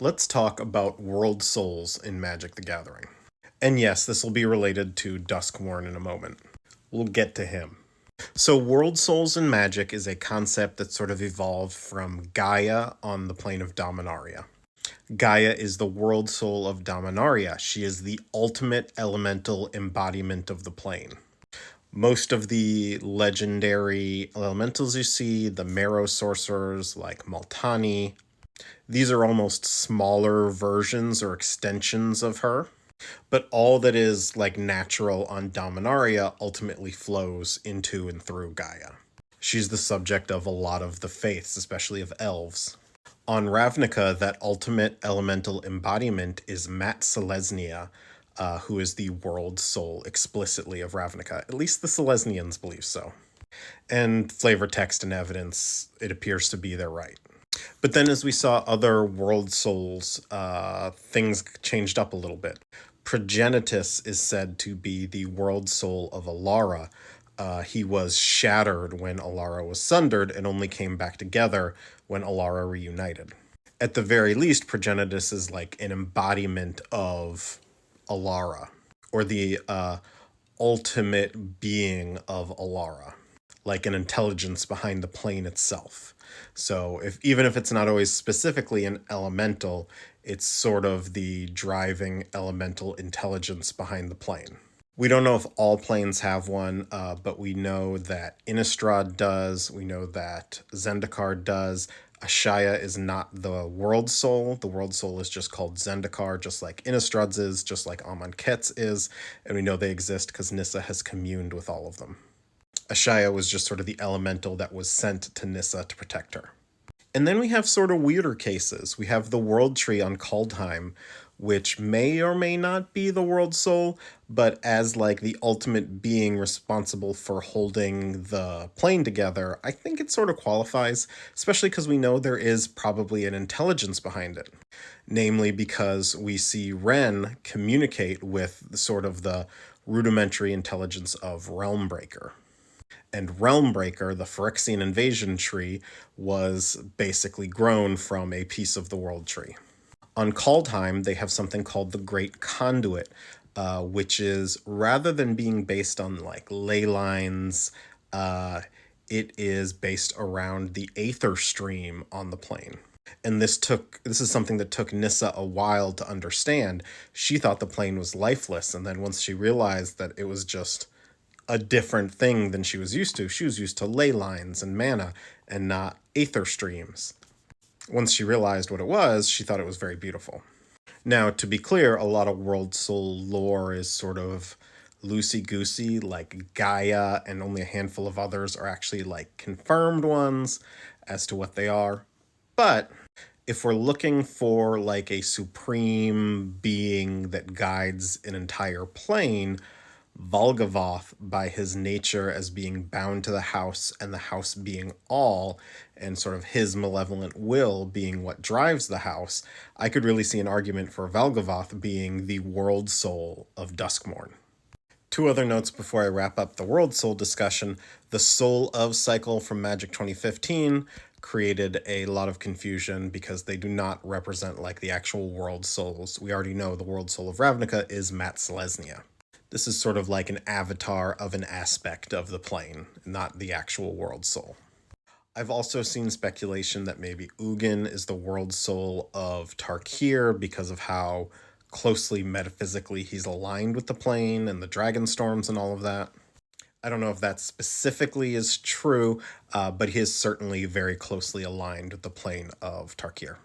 Let's talk about world souls in Magic the Gathering. And yes, this will be related to Duskmourn in a moment. We'll get to him. So, world souls in Magic is a concept that sort of evolved from Gaia on the plane of Dominaria. Gaia is the world soul of Dominaria. She is the ultimate elemental embodiment of the plane. Most of the legendary elementals you see, the marrow sorcerers like Multani, these are almost smaller versions or extensions of her. But all that is like natural on Dominaria ultimately flows into and through Gaia. She's the subject of a lot of the faiths, especially of elves. On Ravnica, that ultimate elemental embodiment is Mat Selesnya, who is the world soul explicitly of Ravnica. At least the Selesnians believe so. And flavor text and evidence, it appears to be they're right. But then as we saw other world souls, things changed up a little bit. Progenitus is said to be the world soul of Alara. He was shattered when Alara was sundered and only came back together when Alara reunited. At the very least, Progenitus is like an embodiment of Alara, or the ultimate being of Alara, like an intelligence behind the plane itself. So even if it's not always specifically an elemental, it's sort of the driving elemental intelligence behind the plane. We don't know if all planes have one, but we know that Innistrad does. We know that Zendikar does. Ashaya is not the world soul. The world soul is just called Zendikar, just like Innistrad's is, just like Amonkhet's is. And we know they exist because Nissa has communed with all of them. Ashaya was just sort of the elemental that was sent to Nissa to protect her. And then we have sort of weirder cases. We have the World Tree on Kaldheim, which may or may not be the World Soul, but as like the ultimate being responsible for holding the plane together, I think it sort of qualifies, especially because we know there is probably an intelligence behind it. Namely because we see Ren communicate with sort of the rudimentary intelligence of Realmbreaker. And Realmbreaker, the Phyrexian invasion tree, was basically grown from a piece of the world tree. On Kaldheim, they have something called the Great Conduit, which is, rather than being based on like ley lines, it is based around the aether stream on the plane. And this is something that took Nissa a while to understand. She thought the plane was lifeless, and then once she realized that it was just a different thing than she was used to ley lines and mana and not aether streams. Once she realized what it was, she thought it was very beautiful. Now, to be clear, a lot of World Soul lore is sort of loosey-goosey, like Gaia and only a handful of others are actually like confirmed ones as to what they are. But if we're looking for like a supreme being that guides an entire plane, Valgavoth, by his nature as being bound to the house and the house being all, and sort of his malevolent will being what drives the house, I could really see an argument for Valgavoth being the world soul of Duskmourn. Two other notes before I wrap up the world soul discussion. The Soul of cycle from Magic 2015 created a lot of confusion because they do not represent like the actual world souls. We already know the world soul of Ravnica is Mat Selesnya. This is sort of like an avatar of an aspect of the plane, not the actual world soul. I've also seen speculation that maybe Ugin is the world soul of Tarkir because of how closely metaphysically he's aligned with the plane and the dragon storms and all of that. I don't know if that specifically is true, but he is certainly very closely aligned with the plane of Tarkir.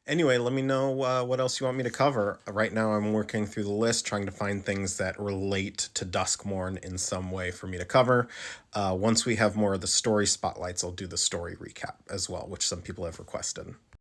Anyway, let me know what else you want me to cover. Right now I'm working through the list, trying to find things that relate to Duskmourn in some way for me to cover. Once we have more of the story spotlights, I'll do the story recap as well, which some people have requested.